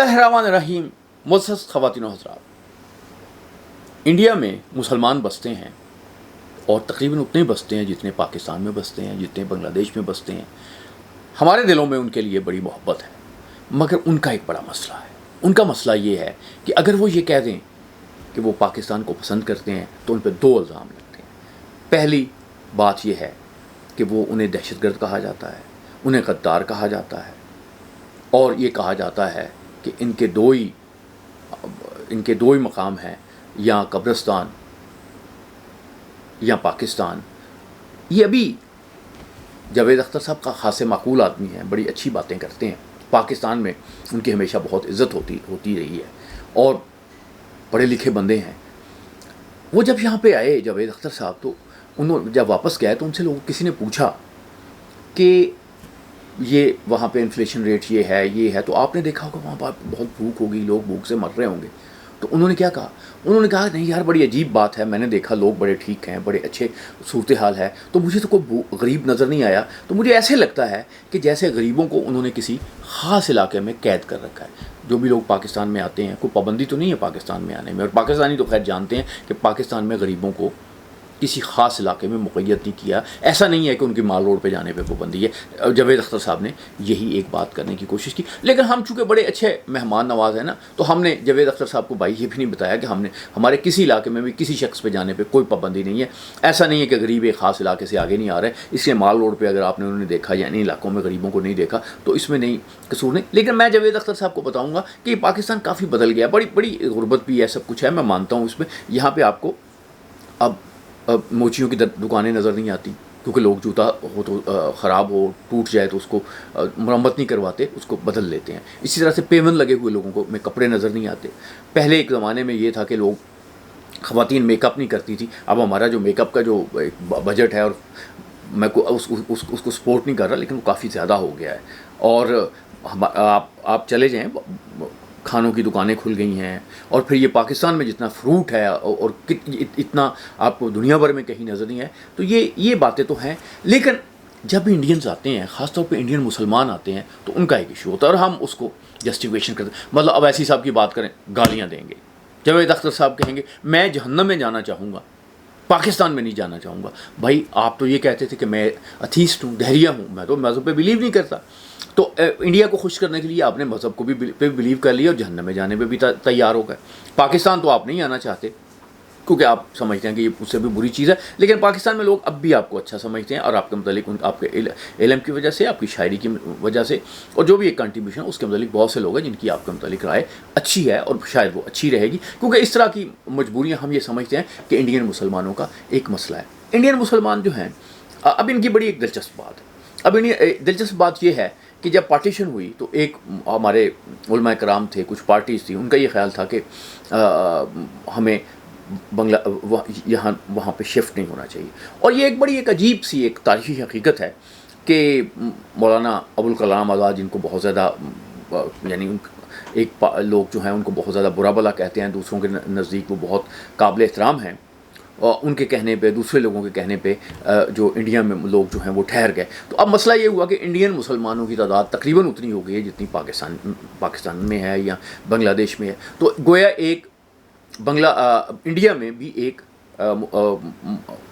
बिस्मिल्लाहिर्रहमानिर्रहीम। मुअज़्ज़ज़ ख़वातीन व हज़रात, इंडिया में मुसलमान बसते हैं और तकरीबन उतने बसते हैं जितने पाकिस्तान में बसते हैं, जितने बांग्लादेश में बसते हैं। हमारे दिलों में उनके लिए बड़ी मोहब्बत है, मगर उनका एक बड़ा मसला है। उनका मसला ये है कि अगर वो ये कह दें कि वो पाकिस्तान को पसंद करते हैं तो उन पर दो इल्ज़ाम लगते हैं। पहली बात यह है कि वो उन्हें दहशतगर्द कहा जाता है, उन्हें गद्दार कहा जाता है, और ये कहा जाता है कि इनके दो ही मकाम हैं, या कब्रिस्तान या पाकिस्तान। ये अभी जावेद अख्तर साहब का खासे माकूल आदमी हैं, बड़ी अच्छी बातें करते हैं। पाकिस्तान में उनकी हमेशा बहुत इज़्ज़त होती रही है और पढ़े लिखे बंदे हैं। वो जब यहाँ पे आए जावेद अख्तर साहब, तो उन्होंने जब वापस गए तो उनसे किसी ने पूछा कि ये वहाँ पे इन्फ्लेशन रेट ये है, तो आपने देखा होगा वहाँ पर बहुत भूख होगी, लोग भूख से मर रहे होंगे। तो उन्होंने क्या कहा? उन्होंने कहा नहीं यार, बड़ी अजीब बात है, मैंने देखा लोग बड़े ठीक हैं, बड़े अच्छे सूरत हाल है, तो मुझे तो कोई गरीब नज़र नहीं आया। तो मुझे ऐसे लगता है कि जैसे गरीबों को उन्होंने किसी ख़ास इलाके में कैद कर रखा है। जो भी लोग पाकिस्तान में आते हैं, कोई पाबंदी तो नहीं है पाकिस्तान में आने में, और पाकिस्तानी तो खैर जानते हैं कि पाकिस्तान में गरीबों को किसी ख़ास इलाके में मुक़य्यद नहीं किया। ऐसा नहीं है कि उनकी माल रोड पे जाने पे पाबंदी है। जावेद अख्तर साहब ने यही एक बात करने की कोशिश की, लेकिन हम चूँकि बड़े अच्छे मेहमान नवाज हैं ना, तो हमने जावेद अख्तर साहब को भाई ये भी नहीं बताया कि हमारे किसी इलाके में भी किसी शख्स पे जाने पे कोई पाबंदी नहीं है। ऐसा नहीं है कि गरीब एक ख़ास इलाके से आगे नहीं आ रहे, इसलिए माल रोड पर अगर आपने उन्हें देखा या इन इलाकों में गरीबों को नहीं देखा तो इसमें नहीं कसूर नहीं। लेकिन मैं जावेद अख्तर साहब को बताऊँगा कि पाकिस्तान काफ़ी बदल गया, बड़ी गुर्बत भी है, सब कुछ है, मैं मानता हूँ इसमें। यहाँ पर आपको अब मोचियों की दुकानें नज़र नहीं आती, क्योंकि लोग जूता हो तो ख़राब हो, टूट जाए तो उसको मरम्मत नहीं करवाते, उसको बदल लेते हैं। इसी तरह से पेवन लगे हुए लोगों को में कपड़े नज़र नहीं आते। पहले एक ज़माने में ये था कि लोग ख़वातीन मेकअप नहीं करती थी। अब हमारा जो मेकअप का जो बजट है, और मैं उसको सपोर्ट नहीं कर रहा, लेकिन वो काफ़ी ज़्यादा हो गया है। और आप चले जाएँ, खानों की दुकानें खुल गई हैं, और फिर ये पाकिस्तान में जितना फ्रूट है और इतना आपको दुनिया भर में कहीं नज़र नहीं है। तो ये बातें तो हैं, लेकिन जब इंडियंस आते हैं, ख़ासतौर पे इंडियन मुसलमान आते हैं, तो उनका एक इशू होता है और हम उसको जस्टिफिकेशन करते हैं। मतलब अब ऐसी साहब की बात करें, गालियाँ देंगे। जावेद अख्तर साहब कहेंगे मैं जहन्नम में जाना चाहूँगा, पाकिस्तान में नहीं जाना चाहूँगा। भाई आप तो ये कहते थे कि मैं अथीस्ट हूँ, दहरिया हूँ, मैं तो मज़हब पे बिलीव नहीं करता। तो इंडिया को खुश करने के लिए आपने मज़हब को भी बिलीव कर लिया और जहन्नम में जाने पे भी तैयार हो गए। पाकिस्तान तो आप नहीं आना चाहते क्योंकि आप समझते हैं कि ये उससे भी बुरी चीज़ है, लेकिन पाकिस्तान में लोग अब भी आपको अच्छा समझते हैं, और आपके मतलब आपके इल्म की वजह से, आपकी शायरी की वजह से, और जो भी एक कंट्रीब्यूशन उसके मतलब बहुत से लोग हैं जिनकी आपके मतलब राय अच्छी है, और शायद वो अच्छी रहेगी। क्योंकि इस तरह की मजबूरियाँ हम ये समझते हैं कि इंडियन मुसलमानों का एक मसला है। इंडियन मुसलमान जो हैं, अब इनकी बड़ी एक दिलचस्प बात है। अब दिलचस्प बात यह है कि जब पार्टीशन हुई तो एक हमारे उलमा कराम थे, कुछ पार्टीज़ थी, उनका ये ख्याल था कि हमें वहाँ पे शिफ्ट नहीं होना चाहिए। और ये एक अजीब सी एक तारीख़ी हकीकत है कि मौलाना अबुल कलाम आज़ाद, जिनको बहुत ज़्यादा यानी लोग जो हैं उनको बहुत ज़्यादा बुरा भला कहते हैं, दूसरों के नज़दीक वो बहुत काबिल एहतराम हैं, और उनके कहने पे, दूसरे लोगों के कहने पे जो इंडिया में लोग जो हैं वो ठहर गए। तो अब मसला ये हुआ कि इंडियन मुसलमानों की तादाद तकरीबन उतनी हो गई है जितनी पाकिस्तान में है या बांग्लादेश में है। तो गोया एक इंडिया में भी एक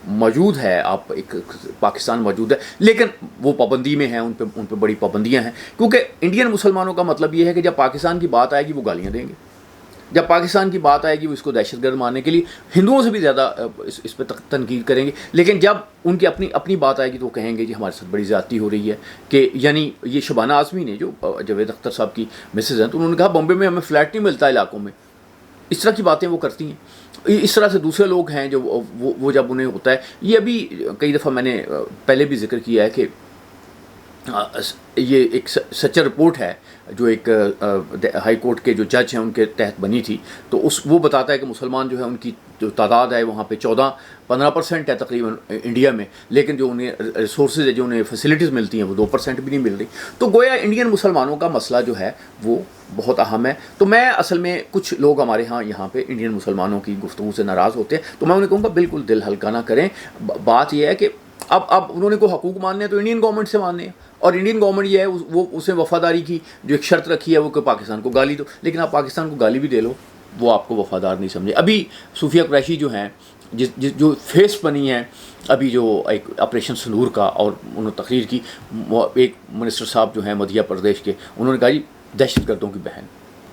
मौजूद है, आप एक पाकिस्तान मौजूद है, लेकिन वो पाबंदी में है, उन पे बड़ी पाबंदियाँ हैं। क्योंकि इंडियन मुसलमानों का मतलब ये है कि जब पाकिस्तान की बात आएगी वो गालियाँ देंगे, जब पाकिस्तान की बात आएगी वो इसको दहशतगर्द मानने के लिए हिंदुओं से भी ज़्यादा इस पर तनकीद करेंगे। लेकिन जब उनकी अपनी बात आएगी तो वो कहेंगे जी हमारे साथ बड़ी ज़्यादती हो रही है। कि यानी ये शबाना आज़मी ने, जो जावेद अख्तर साहब की मिसेज हैं, तो उन्होंने कहा बॉम्बे में हमें फ़्लैट नहीं मिलता इलाकों में। इस तरह की बातें वो करती हैं। इस तरह से दूसरे लोग हैं जो वो जब उन्हें होता है, ये अभी कई दफ़ा मैंने पहले भी जिक्र किया है कि ये एक सच्चा रिपोर्ट है जो एक हाई कोर्ट के जो जज हैं उनके तहत बनी थी। तो वो बताता है कि मुसलमान जो है उनकी जो तादाद है वहाँ पे 14-15% है तकरीबन इंडिया में, लेकिन जो उन्हें रिसोर्सेज है, जो उन्हें फैसिलिटीज़ मिलती हैं, वो 2% भी नहीं मिल रही। तो गोया इंडियन मुसलमानों का मसला जो है वो बहुत अहम है। तो मैं असल में, कुछ लोग हमारे यहाँ पे इंडियन मुसलमानों की गुफ्तगू से नाराज़ होते हैं, तो मैं उन्हें कहूँगा बिल्कुल दिल हल्का ना करें। बात यह है कि اب انہوں نے کوئی حقوق ماننے ہیں تو انڈین گورنمنٹ سے ماننے ہیں، اور انڈین گورنمنٹ یہ ہے وہ اسے وفاداری کی جو ایک شرط رکھی ہے وہ کہ پاکستان کو گالی دو، لیکن آپ پاکستان کو گالی بھی دے لو وہ آپ کو وفادار نہیں سمجھے۔ ابھی صوفیہ قریشی جو ہیں جو فیس بنی ہے ابھی جو ایک آپریشن سندور کا، اور انہوں نے تقریر کی، ایک منسٹر صاحب جو ہیں مدھیہ پردیش کے، انہوں نے کہا جی دہشت گردوں کی بہن۔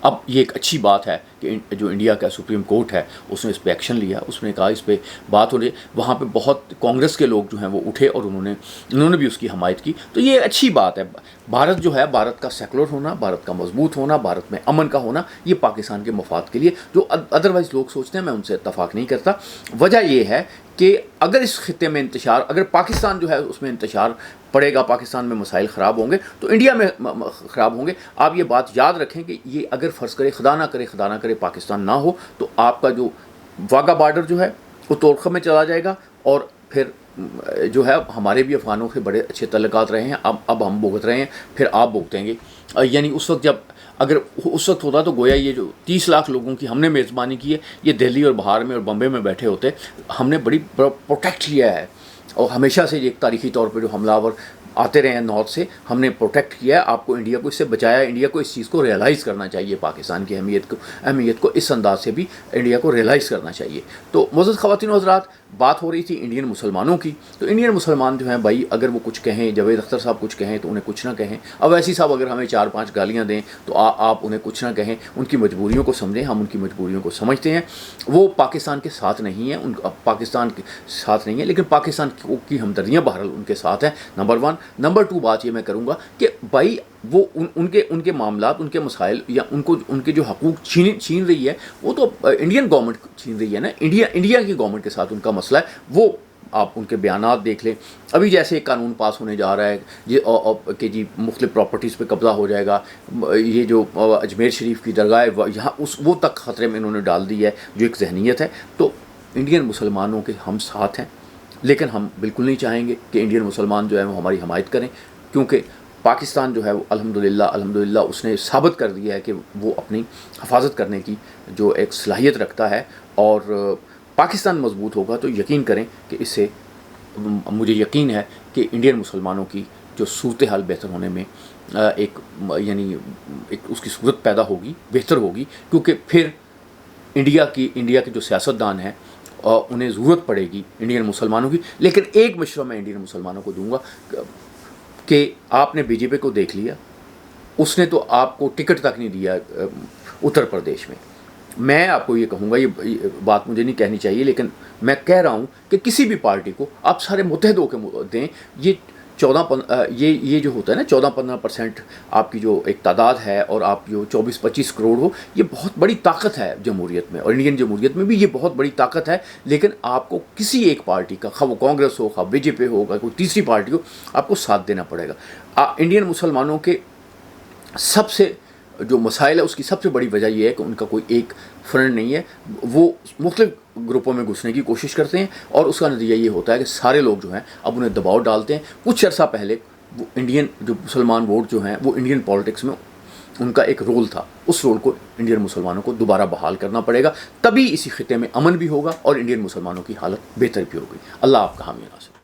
اب یہ ایک اچھی بات ہے کہ جو انڈیا کا سپریم کورٹ ہے اس نے اس پہ ایکشن لیا، اس نے کہا اس پہ بات ہو رہی ہے، وہاں پہ بہت کانگریس کے لوگ جو ہیں وہ اٹھے اور انہوں نے بھی اس کی حمایت کی، تو یہ اچھی بات ہے۔ بھارت جو ہے، بھارت کا سیکولر ہونا، بھارت کا مضبوط ہونا، بھارت میں امن کا ہونا، یہ پاکستان کے مفاد کے لیے، جو ادروائز لوگ سوچتے ہیں میں ان سے اتفاق نہیں کرتا۔ وجہ یہ ہے کہ اگر اس خطے میں انتشار، اگر پاکستان جو ہے اس میں انتشار پڑے گا، پاکستان میں مسائل خراب ہوں گے تو انڈیا میں خراب ہوں گے۔ آپ یہ بات یاد رکھیں کہ یہ اگر فرض کرے خدا نہ کرے پاکستان نہ ہو تو آپ کا جو واگا بارڈر جو ہے وہ تورخم میں چلا جائے گا، اور پھر جو ہے ہمارے بھی افغانوں سے بڑے اچھے تعلقات رہے ہیں، اب ہم بھگت رہے ہیں، پھر آپ بھگتیں گے۔ یعنی اس وقت اگر اس وقت ہوتا تو گویا یہ جو 30 لاکھ لوگوں کی ہم نے میزبانی کی ہے، یہ دہلی اور بہار میں اور بمبے میں بیٹھے ہوتے، ہم نے بڑی پروٹیکٹ کیا ہے، اور ہمیشہ سے ایک تاریخی طور پہ جو حملہ آور آتے رہے ہیں نارتھ سے، ہم نے پروٹیکٹ کیا ہے آپ کو، انڈیا کو اس سے بچایا ہے۔ انڈیا کو اس چیز کو ریئلائز کرنا چاہیے، پاکستان کی اہمیت کو اس انداز سے بھی انڈیا کو ریئلائز کرنا چاہیے۔ تو معزز خواتین و حضرات، بات ہو رہی تھی انڈین مسلمانوں کی، تو انڈین مسلمان جو ہیں بھائی اگر وہ کچھ کہیں، جاوید اختر صاحب کچھ کہیں تو انہیں کچھ نہ کہیں، اویسی صاحب اگر ہمیں 4-5 گالیاں دیں تو آپ انہیں کچھ نہ کہیں، ان کی مجبوریوں کو سمجھیں، ہم ان کی مجبوریوں کو سمجھتے ہیں۔ وہ پاکستان کے ساتھ نہیں ہیں، پاکستان کے ساتھ نہیں ہیں، لیکن پاکستان کی ہمدردیاں بہرحال ان کے ساتھ ہیں، نمبر 1۔ نمبر 2 بات یہ میں کروں گا کہ بھائی وہ ان کے معاملات، ان کے مسائل، یا ان کے جو حقوق چھین رہی ہے وہ تو انڈین گورنمنٹ چھین رہی ہے نا، انڈیا کی گورنمنٹ کے ساتھ ان کا مسئلہ ہے۔ وہ آپ ان کے بیانات دیکھ لیں، ابھی جیسے ایک قانون پاس ہونے جا رہا ہے کہ جی مختلف پراپرٹیز پہ قبضہ ہو جائے گا، یہ جو اجمیر شریف کی درگاہ ہے یہاں وہ تک خطرے میں انہوں نے ڈال دی ہے، جو ایک ذہنیت ہے۔ تو انڈین مسلمانوں کے ہم ساتھ ہیں، لیکن ہم بالکل نہیں چاہیں گے کہ انڈین مسلمان جو ہے وہ ہماری حمایت کریں، کیونکہ پاکستان جو ہے وہ الحمدللہ اس نے ثابت کر دیا ہے کہ وہ اپنی حفاظت کرنے کی جو ایک صلاحیت رکھتا ہے، اور پاکستان مضبوط ہوگا تو یقین کریں کہ اس سے مجھے یقین ہے کہ انڈین مسلمانوں کی جو صورتحال بہتر ہونے میں ایک اس کی صورت پیدا ہوگی، بہتر ہوگی، کیونکہ پھر انڈیا کے جو سیاستدان ہیں انہیں ضرورت پڑے گی انڈین مسلمانوں کی۔ لیکن ایک مشورہ میں انڈین مسلمانوں کو دوں گا کہ آپ نے بی جے پی کو دیکھ لیا، اس نے تو آپ کو ٹکٹ تک نہیں دیا اتر پردیش میں۔ میں آپ کو یہ کہوں گا، یہ بات مجھے نہیں کہنی چاہیے لیکن میں کہہ رہا ہوں کہ کسی بھی پارٹی کو آپ سارے متحد ہو کے دیں۔ یہ جو ہوتا ہے نا 14-15% آپ کی جو ایک تعداد ہے، اور آپ جو 24-25 کروڑ ہو، یہ بہت بڑی طاقت ہے جمہوریت میں، اور انڈین جمہوریت میں بھی یہ بہت بڑی طاقت ہے۔ لیکن آپ کو کسی ایک پارٹی کا، خواہ وہ کانگریس ہو، خواہ بی جے پی ہوگا، کوئی تیسری پارٹی ہو، آپ کو ساتھ دینا پڑے گا۔ انڈین مسلمانوں کے سب سے جو مسائل ہے اس کی سب سے بڑی وجہ یہ ہے کہ ان کا کوئی ایک فرنٹ نہیں ہے، وہ مختلف گروپوں میں گھسنے کی کوشش کرتے ہیں، اور اس کا نتیجہ یہ ہوتا ہے کہ سارے لوگ جو ہیں اب انہیں دباؤ ڈالتے ہیں۔ کچھ عرصہ پہلے وہ انڈین جو مسلمان ووٹ جو ہیں وہ انڈین پالیٹکس میں ان کا ایک رول تھا، اس رول کو انڈین مسلمانوں کو دوبارہ بحال کرنا پڑے گا، تبھی اسی خطے میں امن بھی ہوگا اور انڈین مسلمانوں کی حالت بہتر بھی ہوگی۔ اللہ آپ کا حامی ناصر۔